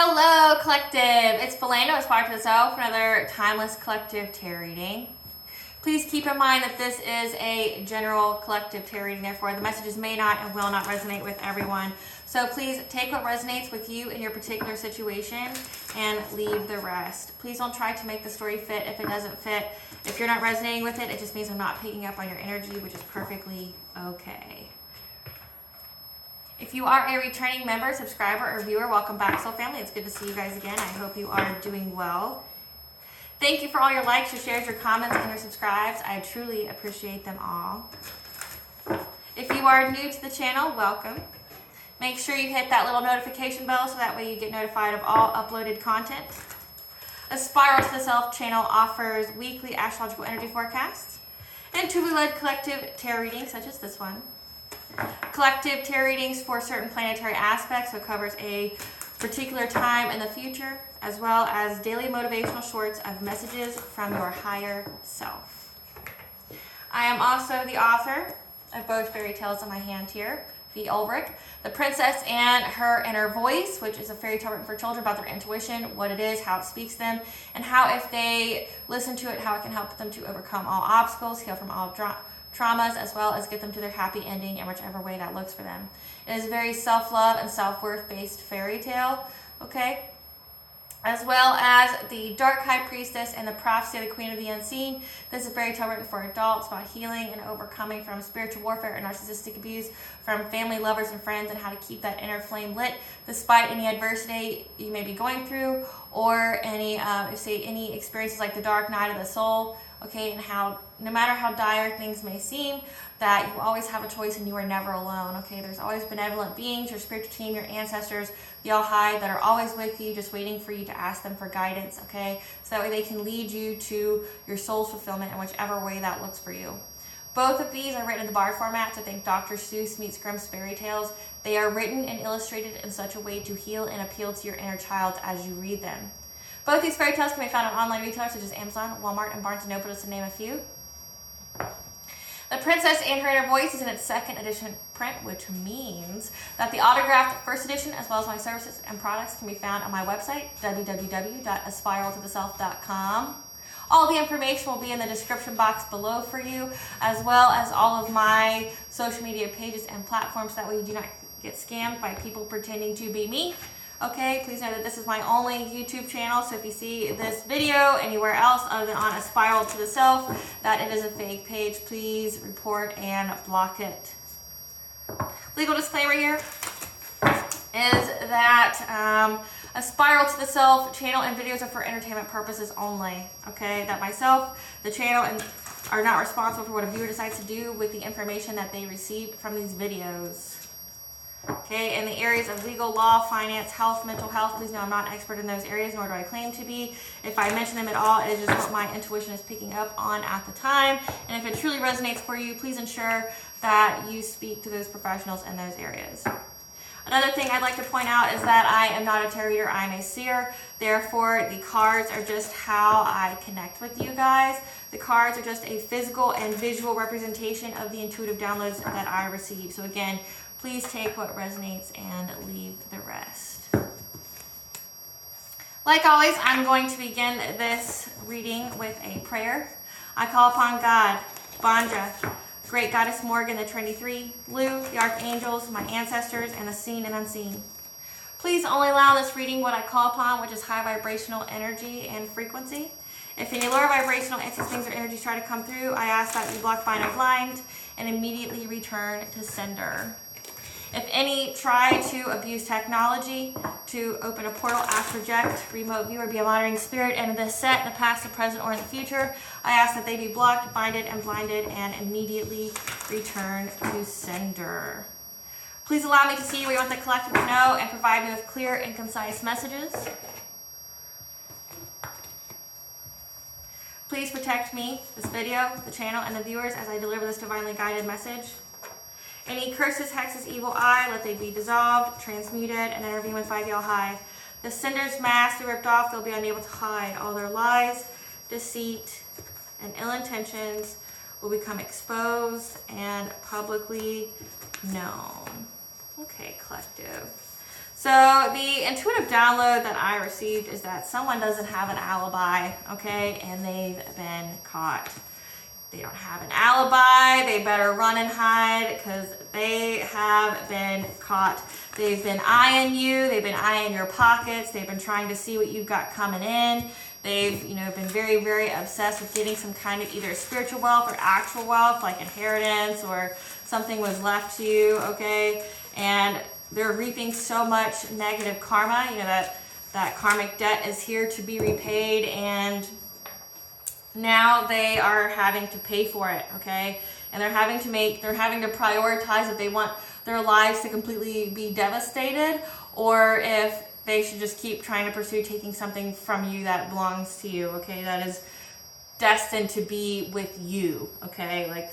Hello, collective. It's Philando, Aspire to the Self, another timeless collective tarot reading. Please keep in mind that this is a general collective tarot reading, therefore the messages may not and will not resonate with everyone. So please take what resonates with you in your particular situation and leave the rest. Please don't try to make the story fit if it doesn't fit. If you're not resonating with it, it just means I'm not picking up on your energy, which is perfectly okay. If you are a returning member, subscriber, or viewer, welcome back, Soul Family. It's good to see you guys again. I hope you are doing well. Thank you for all your likes, your shares, your comments, and your subscribes. I truly appreciate them all. If you are new to the channel, welcome. Make sure you hit that little notification bell so that way you get notified of all uploaded content. Aspire to the Self channel offers weekly astrological energy forecasts and truly led collective tarot readings such as this one. Collective tarot readings for certain planetary aspects, so it covers a particular time in the future, as well as daily motivational shorts of messages from your higher self. I am also the author of both fairy tales in my hand here, V. Ulrich, The Princess and Her Inner Voice, which is a fairy tale written for children about their intuition, what it is, how it speaks to them, and how if they listen to it, how it can help them to overcome all obstacles, heal from all traumas, as well as get them to their happy ending in whichever way that looks for them. It is a very self-love and self-worth based fairy tale, okay? As well as The Dark High Priestess and The Prophecy of the Queen of the Unseen. This is a fairy tale written for adults about healing and overcoming from spiritual warfare and narcissistic abuse from family, lovers, and friends, and how to keep that inner flame lit despite any adversity you may be going through, or any experiences like the dark night of the soul. Okay, and how no matter how dire things may seem, that you always have a choice and you are never alone. Okay, there's always benevolent beings, your spiritual team, your ancestors, the All High, that are always with you, just waiting for you to ask them for guidance. Okay, so that way they can lead you to your soul's fulfillment in whichever way that looks for you. Both of these are written in the Bard format, so think Dr. Seuss meets Grimm's fairy tales. They are written and illustrated in such a way to heal and appeal to your inner child as you read them. Both these fairy tales can be found on online retailers such as Amazon, Walmart, and Barnes & Noble, just to name a few. The Princess and Her Inner Voice is in its second edition print, which means that the autographed first edition, as well as my services and products, can be found on my website, www.aspiraltotheself.com. All the information will be in the description box below for you, as well as all of my social media pages and platforms, so that way you do not get scammed by people pretending to be me. Okay, please know that this is my only YouTube channel, so if you see this video anywhere else other than on Aspire to the Self, that it is a fake page, please report and block it. Legal disclaimer here is that Aspire to the Self channel and videos are for entertainment purposes only. Okay, that myself, the channel, and are not responsible for what a viewer decides to do with the information that they receive from these videos. Okay, in the areas of legal, law, finance, health, mental health, please know I'm not an expert in those areas, nor do I claim to be. If I mention them at all, it is just what my intuition is picking up on at the time. And if it truly resonates for you, please ensure that you speak to those professionals in those areas. Another thing I'd like to point out is that I am not a tarot reader, I am a seer. Therefore, the cards are just how I connect with you guys. The cards are just a physical and visual representation of the intuitive downloads that I receive. So again, please take what resonates and leave the rest. Like always, I'm going to begin this reading with a prayer. I call upon God, Bandra, Great Goddess Morgan, the Trinity Three, Lu, the Archangels, my ancestors, and the seen and unseen. Please only allow this reading what I call upon, which is high vibrational energy and frequency. If any lower vibrational entities, things, or energies try to come through, I ask that you block, bind, and blind, and immediately return to sender. If any try to abuse technology to open a portal, ask, project, remote view, or be a monitoring spirit in this set, in the past, the present, or in the future, I ask that they be blocked, binded, and blinded, and immediately return to sender. Please allow me to see what you want the collective to know and provide me with clear and concise messages. Please protect me, this video, the channel, and the viewers as I deliver this divinely guided message. Any curses, hexes, evil eye, let they be dissolved, transmuted, and intervene with 5 All High. The sender's mask be ripped off, they'll be unable to hide. All their lies, deceit, and ill intentions will become exposed and publicly known. Okay, collective. So the intuitive download that I received is that someone doesn't have an alibi, okay, and they've been caught. They don't have an alibi. They better run and hide because they have been caught. They've been eyeing you. They've been eyeing your pockets. They've been trying to see what you've got coming in. They've, been very, very obsessed with getting some kind of either spiritual wealth or actual wealth, like inheritance or something was left to you, okay? And they're reaping so much negative karma, that karmic debt is here to be repaid, and now they are having to pay for it, okay? And they're having to prioritize if they want their lives to completely be devastated, or if they should just keep trying to pursue taking something from you that belongs to you, okay? That is destined to be with you, okay? Like,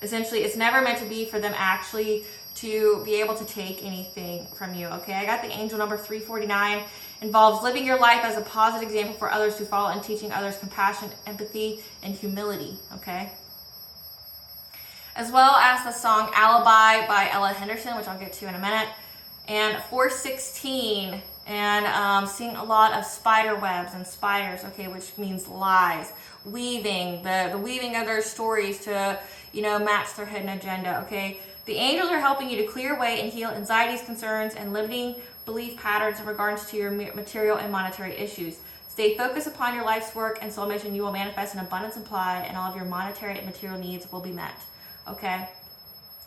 essentially, it's never meant to be for them actually to be able to take anything from you, okay? I got the angel number 349. Involves living your life as a positive example for others to follow and teaching others compassion, empathy, and humility, okay? As well as the song Alibi by Ella Henderson, which I'll get to in a minute. And 416, and seeing a lot of spider webs and spiders, okay, which means lies. Weaving, the weaving of their stories to, match their hidden agenda, okay? The angels are helping you to clear away and heal anxieties, concerns, and limiting belief patterns in regards to your material and monetary issues. Stay focused upon your life's work and soul mission. You will manifest an abundant supply, and all of your monetary and material needs will be met, okay?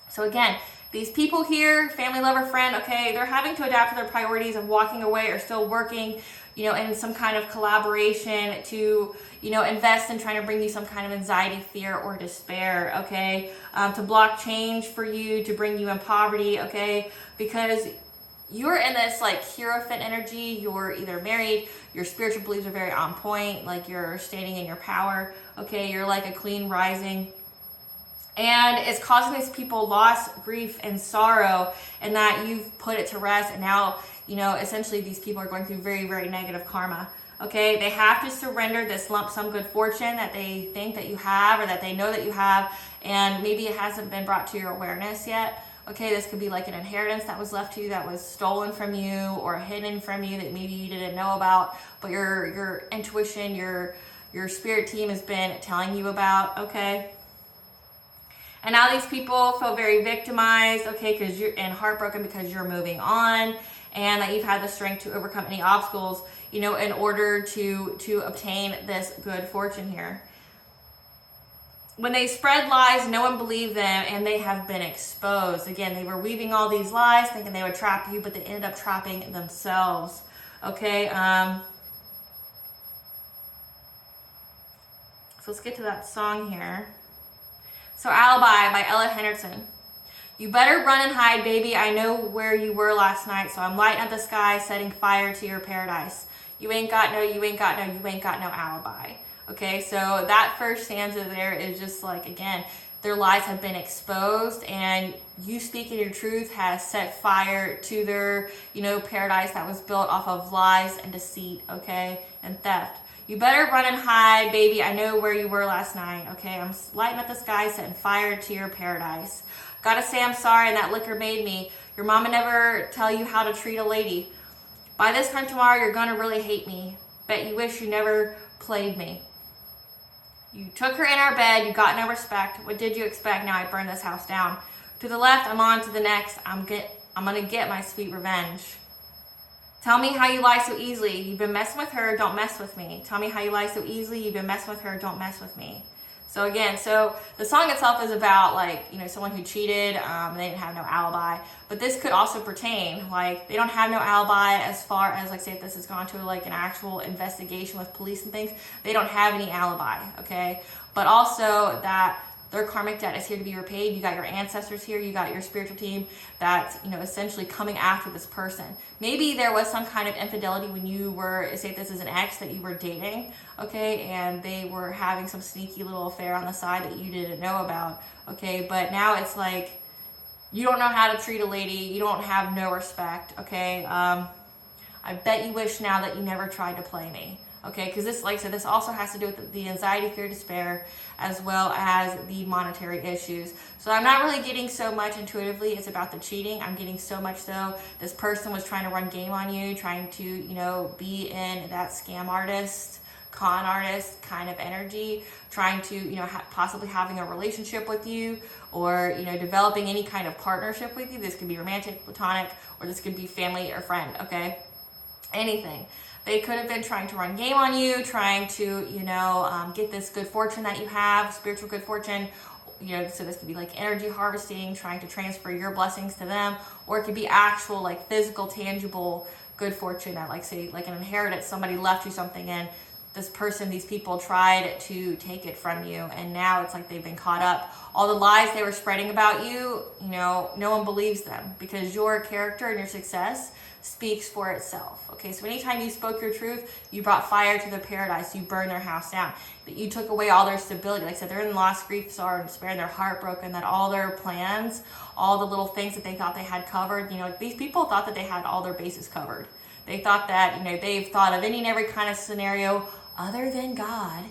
So again, these people here, family, lover, friend, okay, they're having to adapt to their priorities of walking away or still working, in some kind of collaboration to, invest in trying to bring you some kind of anxiety, fear, or despair, okay? To block change for you, to bring you in poverty, okay? Because you're in this like Hierophant energy. You're either married, your spiritual beliefs are very on point, like you're standing in your power, okay? You're like a queen rising. And it's causing these people loss, grief, and sorrow, and that you've put it to rest. And now, essentially these people are going through very, very negative karma. Okay, they have to surrender this lump sum good fortune that they think that you have, or that they know that you have, and maybe it hasn't been brought to your awareness yet. Okay, this could be like an inheritance that was left to you, that was stolen from you or hidden from you that maybe you didn't know about, but your intuition, your spirit team has been telling you about, okay? And now these people feel very victimized, okay, because and heartbroken because you're moving on, and that you've had the strength to overcome any obstacles, in order to obtain this good fortune here. When they spread lies, no one believed them, and they have been exposed. Again, they were weaving all these lies, thinking they would trap you, but they ended up trapping themselves, okay? So let's get to that song here. So Alibi by Ella Henderson. You better run and hide, baby. I know where you were last night, so I'm lighting up the sky, setting fire to your paradise. You ain't got no alibi. Okay, so that first stanza there is just like, again, their lies have been exposed, and you speaking your truth has set fire to their, paradise that was built off of lies and deceit, okay, and theft. You better run and hide, baby. I know where you were last night, okay? I'm lighting up the sky, setting fire to your paradise. Gotta say I'm sorry, and that liquor made me. Your mama never tell you how to treat a lady. By this time tomorrow, you're gonna really hate me. Bet you wish you never played me. You took her in our bed, you got no respect. What did you expect? Now I burn this house down. To the left, I'm on to the next. I'm gonna get my sweet revenge. Tell me how you lie so easily. You've been messing with her, don't mess with me. Tell me how you lie so easily. You've been messing with her, don't mess with me. So again, so the song itself is about like, someone who cheated, they didn't have no alibi. But this could also pertain, like they don't have no alibi as far as like, say if this has gone to like an actual investigation with police and things, they don't have any alibi, okay? But also that their karmic debt is here to be repaid. You got your ancestors here, you got your spiritual team that's, essentially coming after this person. Maybe there was some kind of infidelity when you were, say if this is an ex that you were dating, okay, and they were having some sneaky little affair on the side that you didn't know about, okay, but now it's like, you don't know how to treat a lady, you don't have no respect, okay, I bet you wish now that you never tried to play me, Okay, because this, like I said, this also has to do with the anxiety, fear, despair, as well as the monetary issues. So I'm not really getting so much intuitively. It's about the cheating. I'm getting so much so this person was trying to run game on you, trying to, you know, be in that scam artist, con artist kind of energy, trying to, you know, possibly having a relationship with you, or, you know, developing any kind of partnership with you. This could be romantic, platonic, or this could be family or friend, okay? Anything. They could have been trying to run game on you, trying to, you know, get this good fortune that you have, spiritual good fortune. You know, so this could be like energy harvesting, trying to transfer your blessings to them, or it could be actual, like, physical, tangible good fortune that, like, say, like an inheritance, somebody left you something and this person, these people tried to take it from you, and now it's like they've been caught up. All the lies they were spreading about you, you know, no one believes them, because your character and your success speaks for itself. Okay, so anytime you spoke your truth, you brought fire to their paradise, you burned their house down, that you took away all their stability. Like I said, they're in loss, grief, sorrow, and despair, and they're heartbroken that all their plans, all the little things that they thought they had covered, you know, these people thought that they had all their bases covered. They thought that, you know, they've thought of any and every kind of scenario other than God.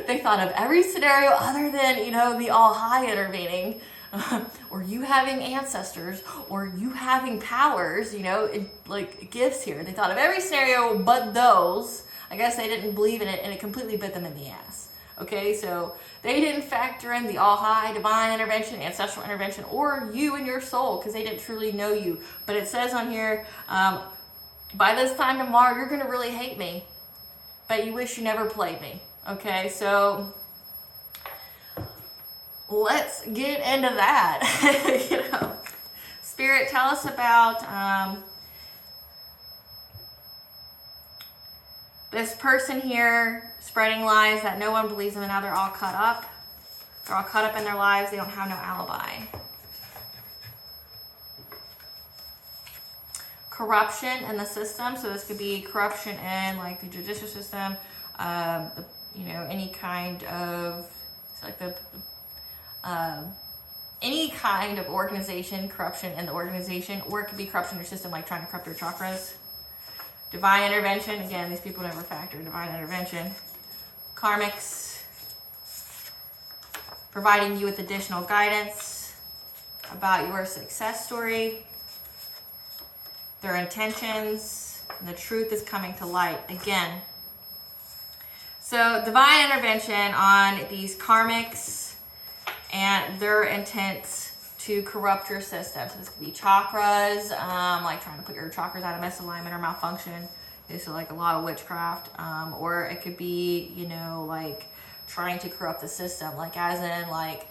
They thought of every scenario other than, you know, the all high intervening, or you having ancestors, or you having powers, you know, like gifts here. They thought of every scenario but those. I guess they didn't believe in it, and it completely bit them in the ass. Okay, so they didn't factor in the all high, divine intervention, ancestral intervention, or you and your soul, because they didn't truly know you. But it says on here, by this time tomorrow, you're going to really hate me, but you wish you never played me. Okay, so let's get into that. You know, Spirit, tell us about this person here spreading lies that no one believes them, and now they're all cut up. They're all cut up in their lives. They don't have no alibi. Corruption in the system. So this could be corruption in, like, the judicial system, you know, any kind of, it's like the any kind of organization, corruption in the organization, or it could be corruption in your system, like trying to corrupt your chakras. Divine intervention. Again, these people never factor divine intervention. Karmics, providing you with additional guidance about your success story, their intentions, and the truth is coming to light. Again, so divine intervention on these karmics and their intents to corrupt your system. So this could be chakras, like trying to put your chakras out of misalignment or malfunction. It's like a lot of witchcraft, or it could be, you know, like trying to corrupt the system, like as in like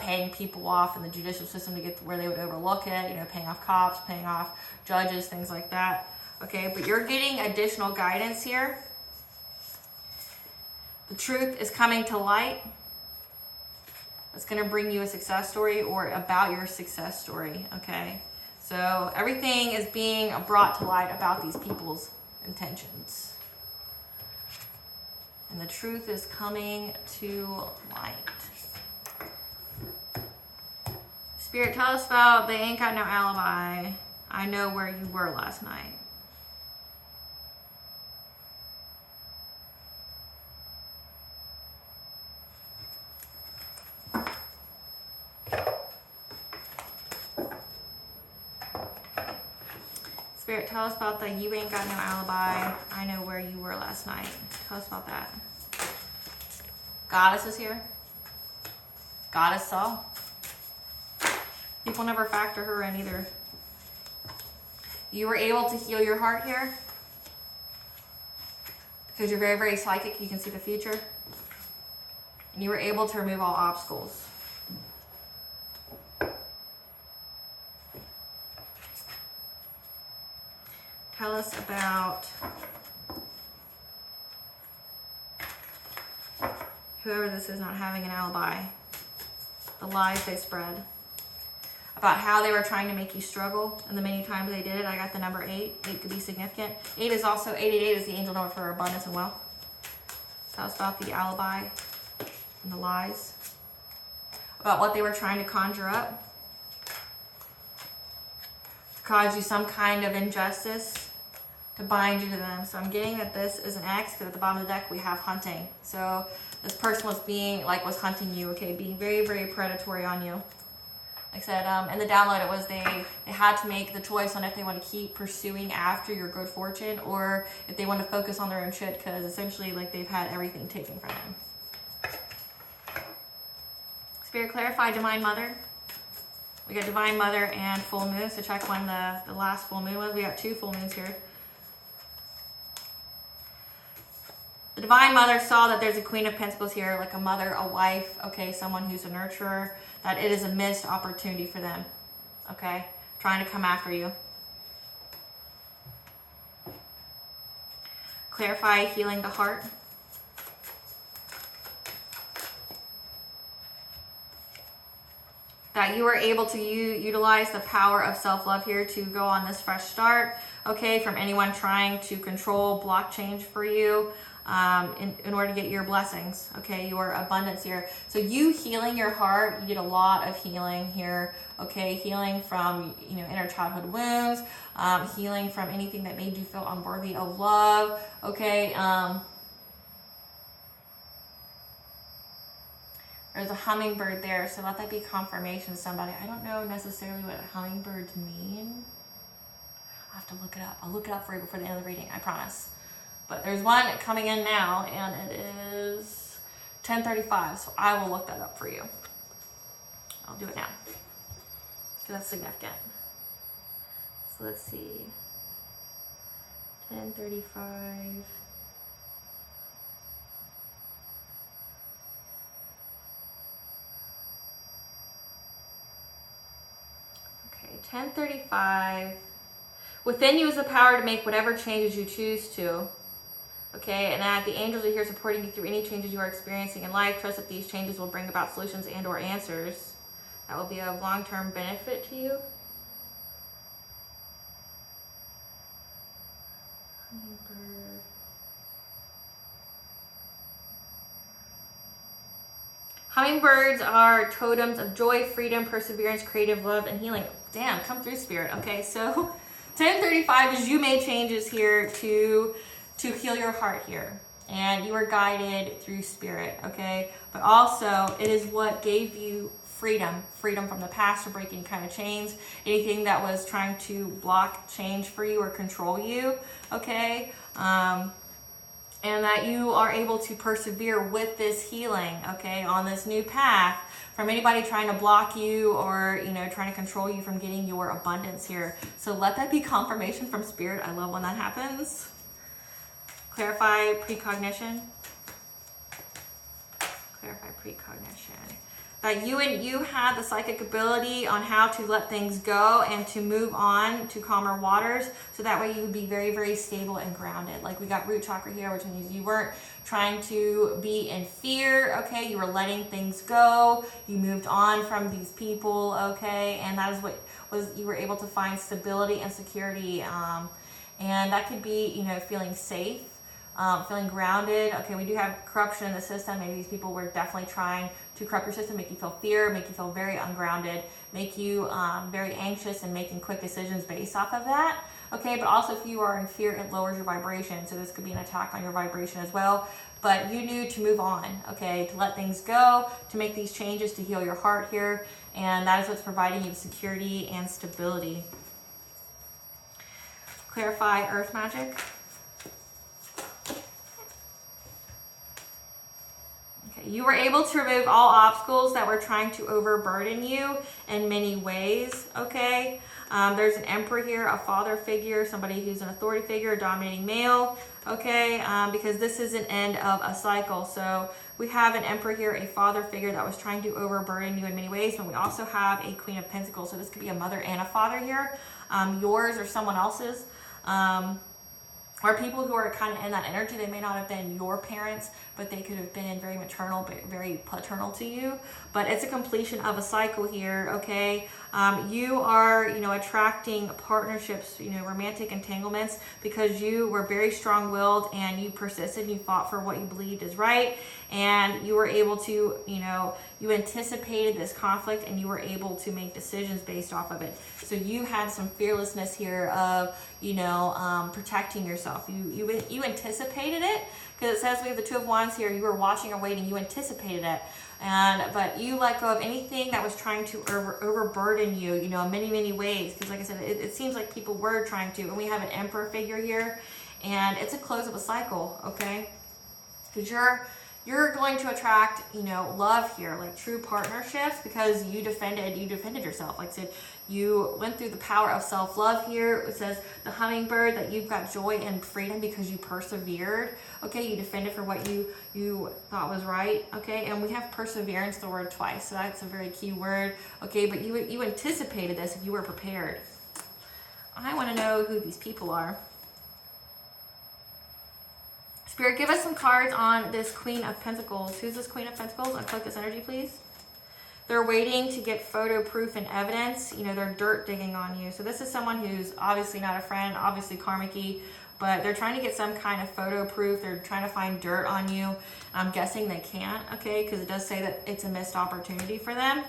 paying people off in the judicial system to get where they would overlook it, you know, paying off cops, paying off judges, things like that. Okay, but you're getting additional guidance here. The truth is coming to light. It's going to bring you a success story, or about your success story. Okay, so everything is being brought to light about these people's intentions, and the truth is coming to light. Spirit, tell us about they ain't got no alibi. I know where you were last night. Spirit, tell us about the you ain't got no alibi. I know where you were last night. Tell us about that. Goddess is here. Goddess saw. People never factor her in either. You were able to heal your heart here because you're very, very psychic. You can see the future. And you were able to remove all obstacles. Tell us about whoever this is not having an alibi, the lies they spread, about how they were trying to make you struggle, and the many times they did it. I got the number 8. 8 could be significant. 8 is also, 888 is the angel number for abundance and wealth. Tell us about the alibi and the lies, about what they were trying to conjure up, to cause you some kind of injustice, to bind you to them. So I'm getting that this is an ex, because at the bottom of the deck we have hunting. So this person was hunting you, okay, being very, very predatory on you. Like I said, in the download it was they had to make the choice on if they want to keep pursuing after your good fortune or if they want to focus on their own shit, because essentially like they've had everything taken from them. Spirit, clarify Divine Mother. We got Divine Mother and full moon, so check when the last full moon was. We got 2 full moons here. The Divine Mother saw that there's a Queen of Pentacles here, like a mother, a wife, okay, someone who's a nurturer, that it is a missed opportunity for them, okay, trying to come after you. Clarify healing the heart. That you are able to utilize the power of self-love here to go on this fresh start, okay, from anyone trying to control, block change for you. In order to get your blessings, okay, your abundance here. So you healing your heart, you get a lot of healing here, okay, healing from, inner childhood wounds, healing from anything that made you feel unworthy of love, okay. There's a hummingbird there, so let that be confirmation to somebody. I don't know necessarily what hummingbirds mean. I'll have to look it up. I'll look it up for you before the end of the reading, I promise. But there's one coming in now, and it is 10:35, so I will look that up for you. I'll do it now, because that's significant. So let's see, 10:35. Okay, 10:35. Within you is the power to make whatever changes you choose to. Okay, and that the angels are here supporting you through any changes you are experiencing in life. Trust that these changes will bring about solutions and or answers that will be of long-term benefit to you. Hummingbird. Hummingbirds are totems of joy, freedom, perseverance, creative love, and healing. Damn, come through, Spirit. Okay, so 10:35 is you made changes here to heal your heart here, and you are guided through Spirit, okay, but also it is what gave you freedom from the past, to break any kind of chains, anything that was trying to block change for you or control you, okay, and that you are able to persevere with this healing, okay, on this new path from anybody trying to block you or trying to control you from getting your abundance here. So let that be confirmation from Spirit. I love when that happens. Clarify precognition. Clarify precognition. That you had the psychic ability on how to let things go and to move on to calmer waters, so that way you would be very, very stable and grounded. Like we got root chakra here, which means you weren't trying to be in fear, okay? You were letting things go. You moved on from these people, okay? And that is what you were able to find stability and security. And that could be, feeling safe. Feeling grounded. Okay, we do have corruption in the system. Maybe these people were definitely trying to corrupt your system, make you feel fear, make you feel very ungrounded, make you very anxious and making quick decisions based off of that. Okay, but also if you are in fear, it lowers your vibration. So this could be an attack on your vibration as well. But you knew to move on, okay, to let things go, to make these changes, to heal your heart here. And that is what's providing you security and stability. Clarify earth magic. You were able to remove all obstacles that were trying to overburden you in many ways, okay? There's an emperor here, a father figure, somebody who's an authority figure, a dominating male, okay? Because this is an end of a cycle. So we have an emperor here, a father figure that was trying to overburden you in many ways, but we also have a Queen of Pentacles. So this could be a mother and a father here, yours or someone else's. Or people who are kind of in that energy. They may not have been your parents, but they could have been very maternal, but very paternal to you. But it's a completion of a cycle here, okay? You are, you know, attracting partnerships, you know, romantic entanglements, because you were very strong-willed and you persisted, you fought for what you believed is right, and you were able to, you know, you anticipated this conflict and you were able to make decisions based off of it. So you had some fearlessness here of, you know, protecting yourself. You anticipated it, because it says we have the Two of Wands here. You were watching or waiting. You anticipated it, but you let go of anything that was trying to overburden you, you know, in many ways. Because like I said, it seems like people were trying to, and we have an Emperor figure here, and it's a close of a cycle, okay? Because you're going to attract, you know, love here, like true partnerships, because you defended yourself. Like I said, you went through the power of self-love here. It says the hummingbird, that you've got joy and freedom because you persevered. Okay, you defended for what you thought was right. Okay, and we have perseverance, the word twice, so that's a very key word. Okay, but you anticipated this if you were prepared. I want to know who these people are. Spirit, give us some cards on this Queen of Pentacles. Who's this Queen of Pentacles? Unclick this energy, please. They're waiting to get photo proof and evidence. You know, they're dirt digging on you. So this is someone who's obviously not a friend, obviously karmic-y, but they're trying to get some kind of photo proof. They're trying to find dirt on you. I'm guessing they can't, okay, because it does say that it's a missed opportunity for them.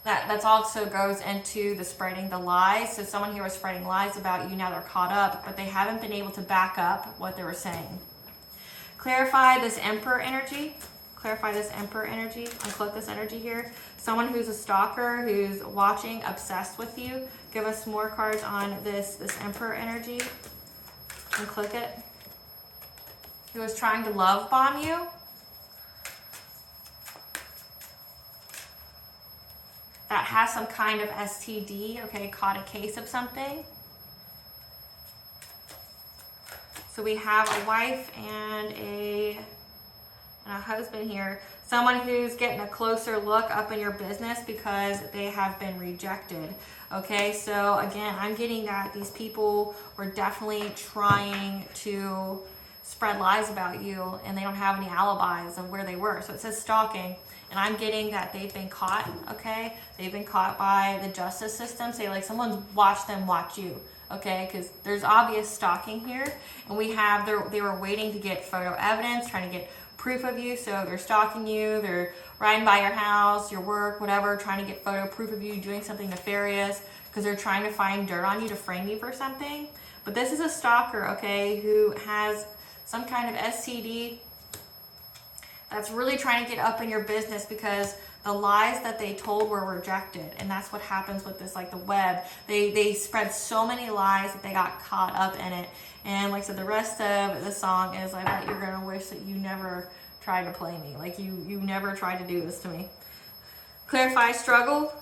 That's also goes into the spreading the lies. So someone here was spreading lies about you. Now they're caught up, but they haven't been able to back up what they were saying. Clarify this Emperor energy. Clarify this Emperor energy. Unclick this energy here. Someone who's a stalker, who's watching, obsessed with you. Give us more cards on this Emperor energy. Unclick it. Who was trying to love bomb you. That has some kind of STD, okay, caught a case of something. So we have a wife and a husband here. Someone who's getting a closer look up in your business because they have been rejected. Okay, so again, I'm getting that these people were definitely trying to spread lies about you, and they don't have any alibis of where they were. So it says stalking, and I'm getting that they've been caught, okay? They've been caught by the justice system. Say like someone's watched them watch you, okay? Because there's obvious stalking here, and we have, they were waiting to get photo evidence, trying to get proof of you. So they're stalking you, they're riding by your house, your work, whatever, trying to get photo proof of you doing something nefarious, because they're trying to find dirt on you to frame you for something. But this is a stalker, okay, who has some kind of STD that's really trying to get up in your business because the lies that they told were rejected. And that's what happens with this, like the web. They spread so many lies that they got caught up in it. And like I said, the rest of the song is, I bet you're going to wish that you never tried to play me. Like you never tried to do this to me. Clarify struggle.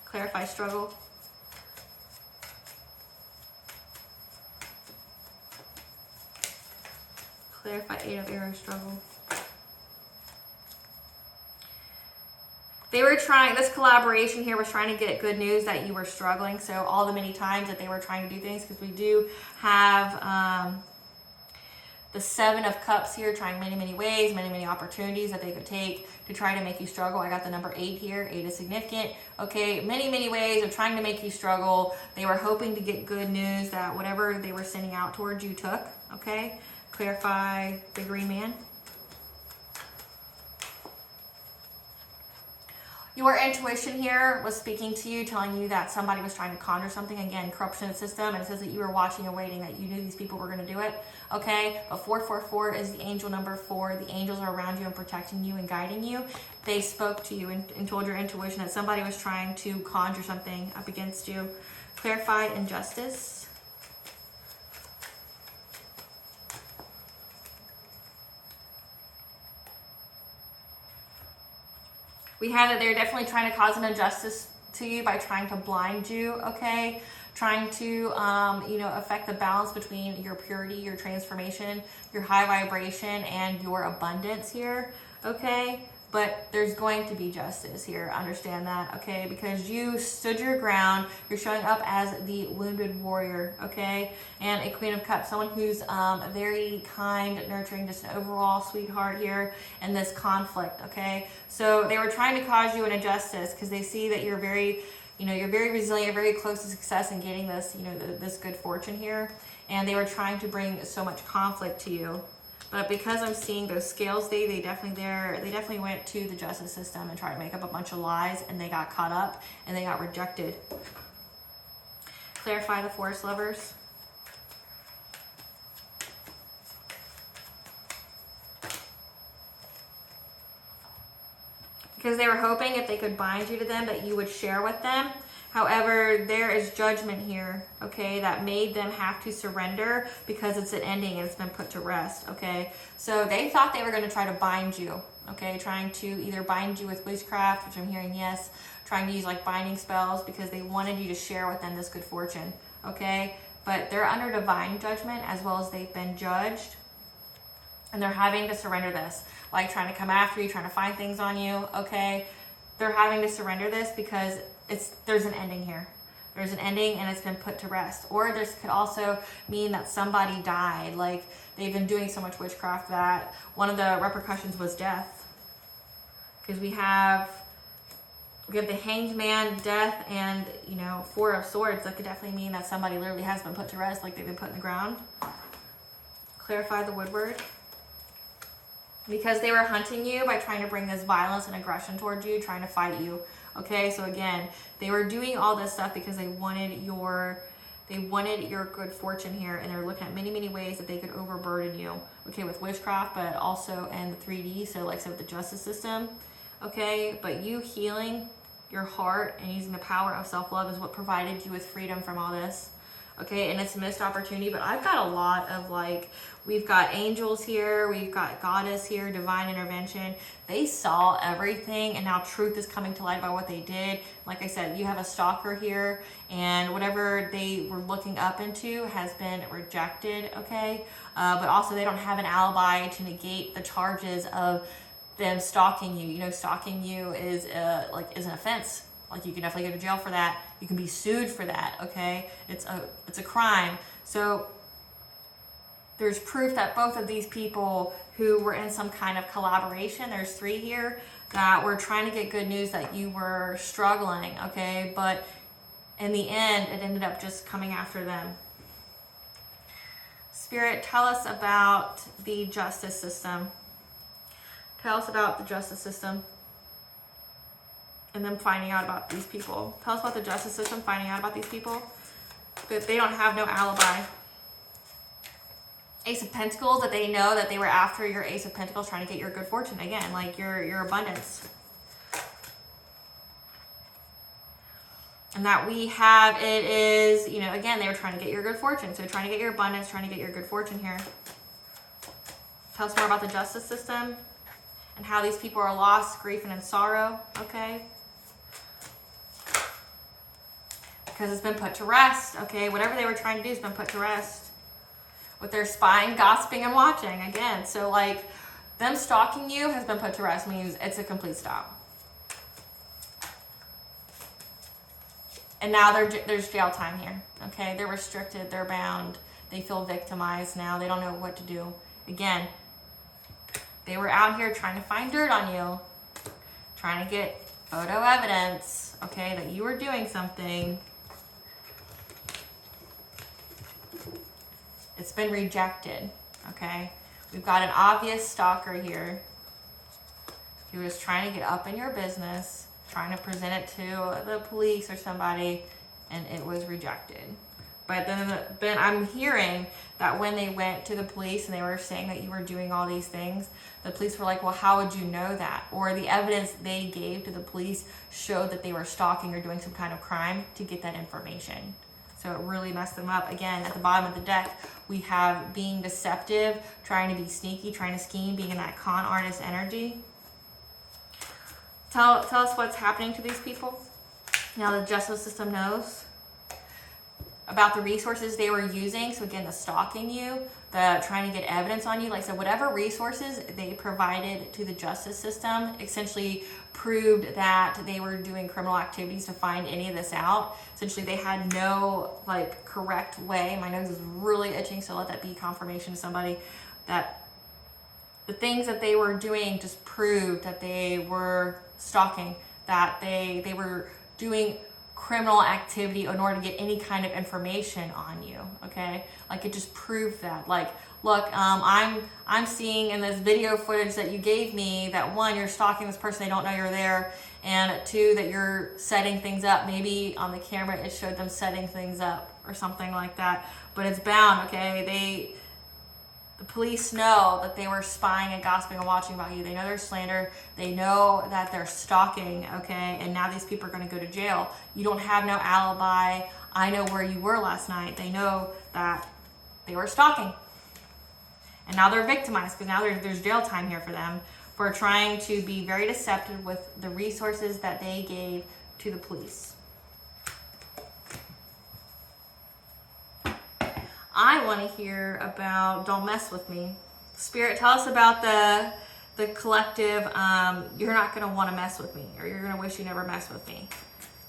Clarify struggle. Clarify 8 of Arrows struggle. They were trying, this collaboration here was trying to get good news that you were struggling. So all the many times that they were trying to do things, because we do have the 7 of Cups here, trying many ways, many opportunities that they could take to try to make you struggle. I got the number 8 here. 8 is significant. Okay, many ways of trying to make you struggle. They were hoping to get good news that whatever they were sending out towards you took. Okay, clarify the Green Man. Your intuition here was speaking to you, telling you that somebody was trying to conjure something. Again, corruption in the system, and it says that you were watching and waiting, that you knew these people were going to do it. Okay, but 444 is the angel number 4. The angels are around you and protecting you and guiding you. They spoke to you and told your intuition that somebody was trying to conjure something up against you. Clarify injustice. We have that they're definitely trying to cause an injustice to you by trying to blind you, okay? Trying to, affect the balance between your purity, your transformation, your high vibration, and your abundance here, okay? but there's going to be justice here. Understand that, okay? Because you stood your ground. You're showing up as the wounded warrior, okay? And a Queen of Cups, someone who's very kind, nurturing, just an overall sweetheart here in this conflict, okay? So they were trying to cause you an injustice because they see that you're very, you're very resilient, very close to success in getting this, this good fortune here. And they were trying to bring so much conflict to you. But because I'm seeing those scales, they definitely went to the justice system and tried to make up a bunch of lies, and they got caught up and they got rejected. Clarify the Forest Lovers. Because they were hoping if they could bind you to them that you would share with them. However, there is judgment here, okay, that made them have to surrender because it's an ending and it's been put to rest, okay? So they thought they were going to try to bind you, okay, trying to either bind you with witchcraft, which I'm hearing yes, trying to use like binding spells because they wanted you to share with them this good fortune, okay? But they're under divine judgment as well as they've been judged. And they're having to surrender this, like trying to come after you, trying to find things on you, okay? They're having to surrender this because there's an ending here. There's an ending and it's been put to rest. Or this could also mean that somebody died. Like they've been doing so much witchcraft that one of the repercussions was death. Because we have the Hanged Man, death, and Four of Swords. That could definitely mean that somebody literally has been put to rest, like they've been put in the ground. Clarify the Woodward. Because they were hunting you by trying to bring this violence and aggression towards you, trying to fight you. Okay, so again, they were doing all this stuff because they wanted your good fortune here, and they were looking at many, many ways that they could overburden you. Okay, with witchcraft, but also in the 3D, so like I said, with the justice system. Okay, but you healing your heart and using the power of self-love is what provided you with freedom from all this. Okay, and it's a missed opportunity, but I've got a lot of we've got angels here, we've got goddess here, divine intervention. They saw everything, and now truth is coming to light by what they did. Like I said, you have a stalker here, and whatever they were looking up into has been rejected, okay? But also they don't have an alibi to negate the charges of them stalking you. Stalking you is an offense. Like you can definitely go to jail for that. You can be sued for that, okay? It's a crime. So there's proof that both of these people who were in some kind of collaboration, there's 3 here, that were trying to get good news that you were struggling, okay? But in the end, it ended up just coming after them. Spirit, tell us about the justice system. Tell us about the justice system. And them finding out about these people. Tell us about the justice system, finding out about these people. That they don't have no alibi. Ace of Pentacles, that they know that they were after your Ace of Pentacles, trying to get your good fortune. Again, like your abundance. And that we have, it is, again, they were trying to get your good fortune. So trying to get your abundance, trying to get your good fortune here. Tell us more about the justice system and how these people are lost, grief, and in sorrow, okay? Because it's been put to rest, okay? Whatever they were trying to do has been put to rest. With their spying, gossiping, and watching, again. So, them stalking you has been put to rest, means it's a complete stop. And now there's jail time here, okay? They're restricted, they're bound, they feel victimized now, they don't know what to do. Again, they were out here trying to find dirt on you, trying to get photo evidence, okay, that you were doing something. It's been rejected, okay? We've got an obvious stalker here who was trying to get up in your business, trying to present it to the police or somebody, and it was rejected. But then I'm hearing that when they went to the police and they were saying that you were doing all these things, the police were like, well, how would you know that? Or the evidence they gave to the police showed that they were stalking or doing some kind of crime to get that information. So it really messed them up. Again, at the bottom of the deck, we have being deceptive, trying to be sneaky, trying to scheme, being in that con artist energy. Tell us what's happening to these people. Now the justice system knows. about the resources they were using. So again, the stalking you, the trying to get evidence on you. Like I said, whatever resources they provided to the justice system essentially proved that they were doing criminal activities to find any of this out. Essentially, they had no like correct way. My nose is really itching, so let that be confirmation to somebody that the things that they were doing just proved that they were stalking, that they were doing criminal activity in order to get any kind of information on you. Okay, like it just proved that. Like, look, I'm seeing in this video footage that you gave me that one, you're stalking this person, they don't know you're there, and two, that you're setting things up. Maybe on the camera it showed them setting things up or something like that, but it's bound. Okay, the police know that they were spying and gossiping and watching about you. They know there's slander. They know that they're stalking, okay? And now these people are going to go to jail. You don't have no alibi. I know where you were last night. They know that they were stalking. And now they're victimized because now there's jail time here for them for trying to be very deceptive with the resources that they gave to the police. I want to hear about Don't Mess With Me. Spirit, tell us about the collective, you're not going to want to mess with me, or you're going to wish you never messed with me.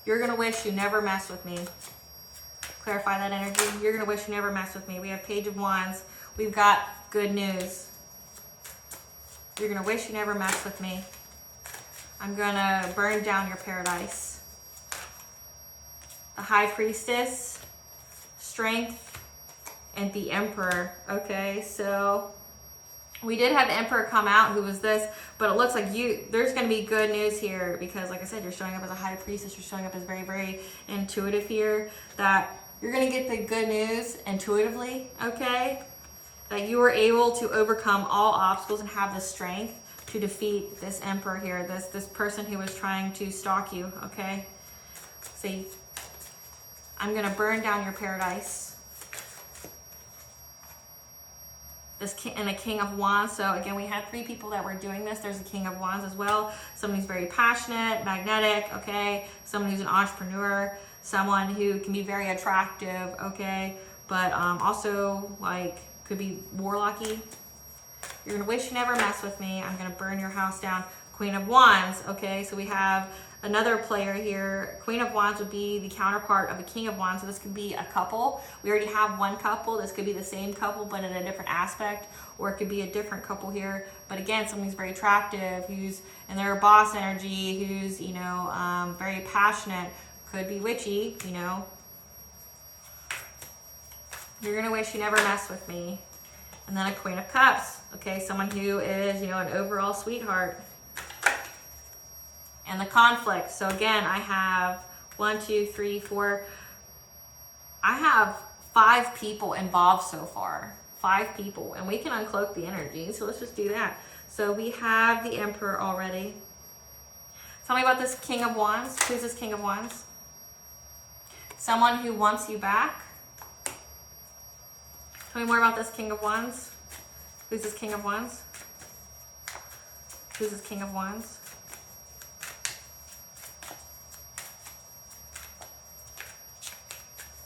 You're going to wish you never messed with me. Clarify that energy. You're going to wish you never messed with me. We have Page of Wands. We've got good news. You're going to wish you never messed with me. I'm going to burn down your paradise. The High Priestess, Strength, and the Emperor. Okay, so we did have the Emperor come out, who was this, but it looks like there's going to be good news here because, like I said, you're showing up as a High Priestess. You're showing up as very, very intuitive here, that you're going to get the good news intuitively, okay? That you were able to overcome all obstacles and have the strength to defeat this Emperor here, this person who was trying to stalk you, okay? See, I'm going to burn down your paradise. This king and a King of Wands. So again, we had 3 people that were doing this. There's a King of Wands as well. Someone who's very passionate, magnetic, okay? Someone who's an entrepreneur, someone who can be very attractive, okay? But also like could be warlocky. You're gonna wish you never mess with me. I'm gonna burn your house down. Queen of Wands, okay? So we have another player here. Queen of Wands would be the counterpart of a King of Wands. So this could be a couple. We already have one couple. This could be the same couple, but in a different aspect, or it could be a different couple here. But again, someone who's very attractive, who's in their boss energy, who's, you know, very passionate, could be witchy, you know. You're gonna wish you never messed with me. And then a Queen of Cups, okay? Someone who is, you know, an overall sweetheart. And the conflict. So again, I have 1, 2, 3, 4. I have 5 people involved so far. 5 people. And we can uncloak the energy. So let's just do that. So we have the Emperor already. Tell me about this King of Wands. Who's this King of Wands? Someone who wants you back. Tell me more about this King of Wands. Who's this King of Wands? Who's this King of Wands?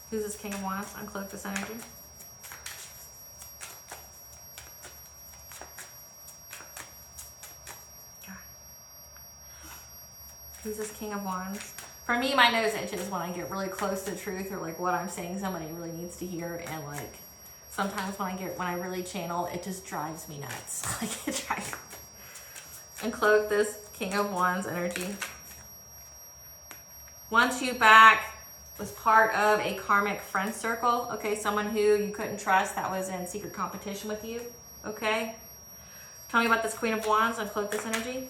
Who's this King of Wands? Uncloak this energy. God. Who's this King of Wands? For me, my nose itches when I get really close to the truth, or like what I'm saying somebody really needs to hear, and like sometimes when I really channel, it just drives me nuts. Like it drives. Uncloak this King of Wands energy. Wants you back. Was part of a karmic friend circle, okay? Someone who you couldn't trust, that was in secret competition with you, okay? Tell me about this Queen of Wands. Uncloak this energy.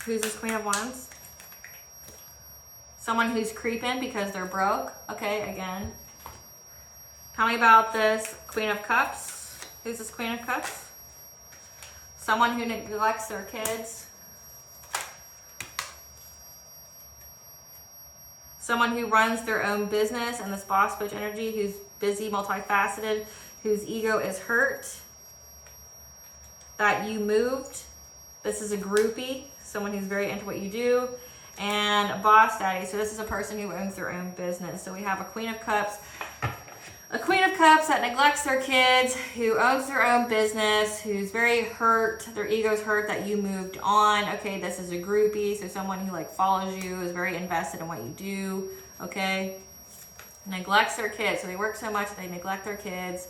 Who's this Queen of Wands? Someone who's creeping because they're broke, okay? Again. Tell me about this Queen of Cups. Who's this Queen of Cups? Someone who neglects their kids. Someone who runs their own business, and this boss bitch energy, who's busy, multifaceted, whose ego is hurt. That you moved. This is a groupie, someone who's very into what you do. and Boss Daddy. So this is a person who owns their own business. So we have a Queen of Cups. A Queen of Cups that neglects their kids, who owns their own business, who's very hurt, their ego's hurt that you moved on. Okay, this is a groupie, so someone who like follows you, is very invested in what you do, okay? Neglects their kids, so they work so much they neglect their kids.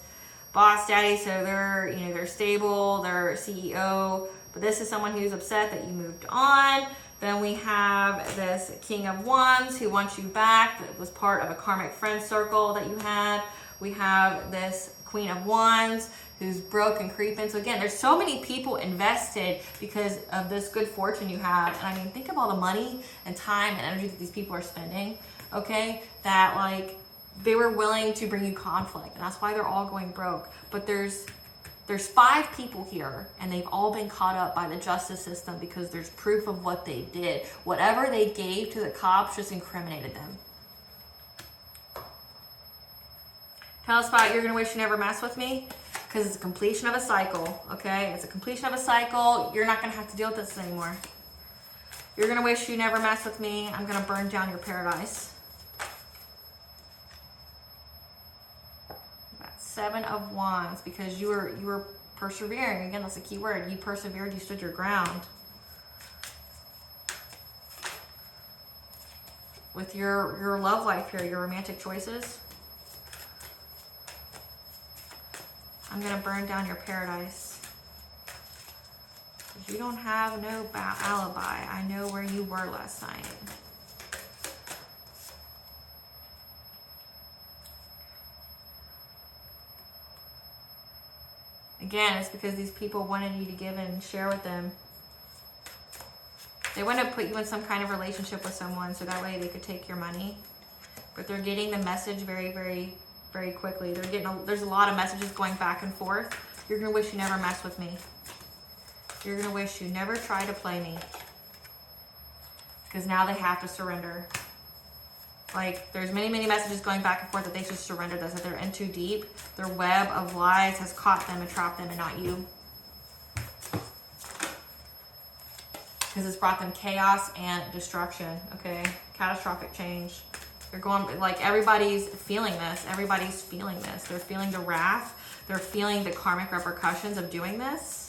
Boss Daddy, so they're, you know, they're stable, they're CEO, but this is someone who's upset that you moved on. Then we have this King of Wands who wants you back, that was part of a karmic friend circle that you had. We have this Queen of Wands who's broke and creeping. So again, there's so many people invested because of this good fortune you have. And I mean, think of all the money and time and energy that these people are spending, okay? That like, they were willing to bring you conflict, and that's why they're all going broke. But there's 5 people here, and they've all been caught up by the justice system because there's proof of what they did. Whatever they gave to the cops just incriminated them. Tell us about You're Gonna Wish You Never Mess With Me, because it's a completion of a cycle, okay? It's a completion of a cycle. You're not gonna have to deal with this anymore. You're gonna wish you never mess with me. I'm gonna burn down your paradise. That's 7 of Wands, because you were persevering. Again, that's a key word. You persevered, you stood your ground. With your love life here, your romantic choices. I'm gonna burn down your paradise. You don't have no alibi. I know where you were last night. Again, it's because these people wanted you to give and share with them. They want to put you in some kind of relationship with someone so that way they could take your money. But they're getting the message very, very, very quickly. There's a lot of messages going back and forth. You're going to wish you never messed with me. You're going to wish you never try to play me. Because now they have to surrender. Like, there's many, many messages going back and forth that they should surrender this, that they're in too deep. Their web of lies has caught them and trapped them and not you. Because it's brought them chaos and destruction, okay? Catastrophic change. They're going, like, everybody's feeling this. Everybody's feeling this. They're feeling the wrath. They're feeling the karmic repercussions of doing this.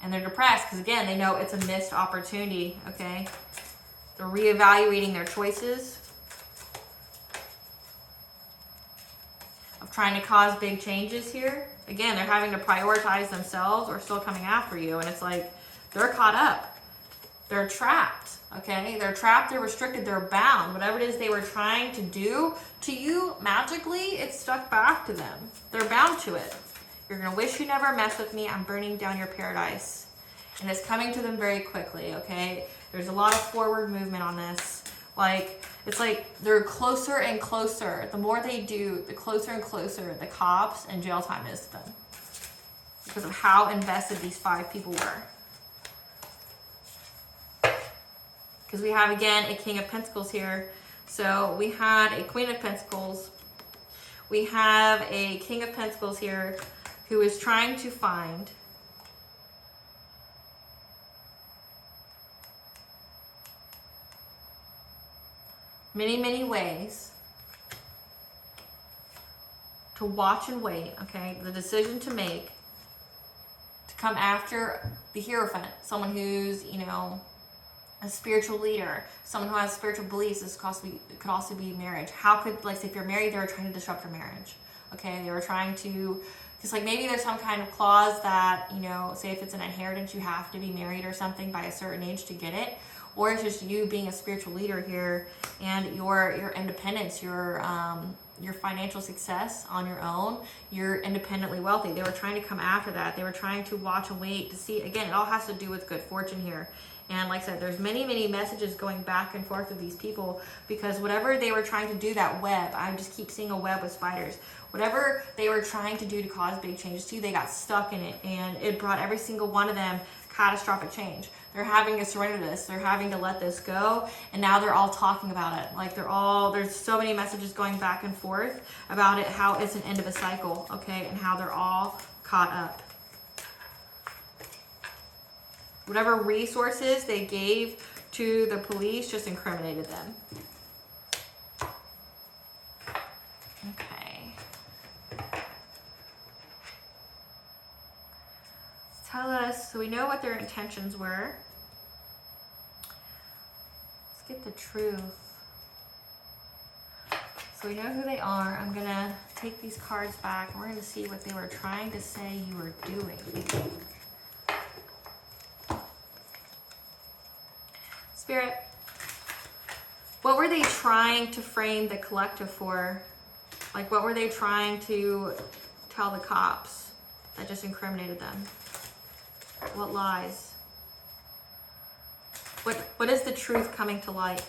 And they're depressed because, again, they know it's a missed opportunity, okay? They're reevaluating their choices of trying to cause big changes here. Again, they're having to prioritize themselves or still coming after you. And it's like they're caught up. They're trapped, okay? They're trapped, they're restricted, they're bound. Whatever it is they were trying to do to you, magically, it's stuck back to them. They're bound to it. You're going to wish you never mess with me. I'm burning down your paradise. And it's coming to them very quickly, okay? There's a lot of forward movement on this. Like, it's like they're closer and closer. The more they do, the closer and closer the cops and jail time is to them. Because of how invested these 5 people were. Because we have, again, a King of Pentacles here. So we had a Queen of Pentacles. We have a King of Pentacles here who is trying to find many, many ways to watch and wait, okay? The decision to make to come after the Hierophant, someone who's, you know, a spiritual leader, someone who has spiritual beliefs. This could also be marriage. How could, like, say if you're married, they were trying to disrupt your marriage, okay? They were trying to, because like maybe there's some kind of clause that, you know, say if it's an inheritance, you have to be married or something by a certain age to get it. Or it's just you being a spiritual leader here and your independence, your financial success on your own, you're independently wealthy. They were trying to come after that. They were trying to watch and wait to see. Again, it all has to do with good fortune here. And like I said, there's many, many messages going back and forth with these people because whatever they were trying to do, that web, I just keep seeing a web with spiders. Whatever they were trying to do to cause big changes to you, they got stuck in it. And it brought every single one of them catastrophic change. They're having to surrender this. They're having to let this go. And now they're all talking about it. Like there's so many messages going back and forth about it, how it's an end of a cycle, okay? And how they're all caught up. Whatever resources they gave to the police just incriminated them. Okay. Tell us, so we know what their intentions were. Let's get the truth. So we know who they are. I'm gonna take these cards back and we're gonna see what they were trying to say you were doing. Spirit, what were they trying to frame the collective for? Like, what were they trying to tell the cops that just incriminated them? What lies? What is the truth coming to light?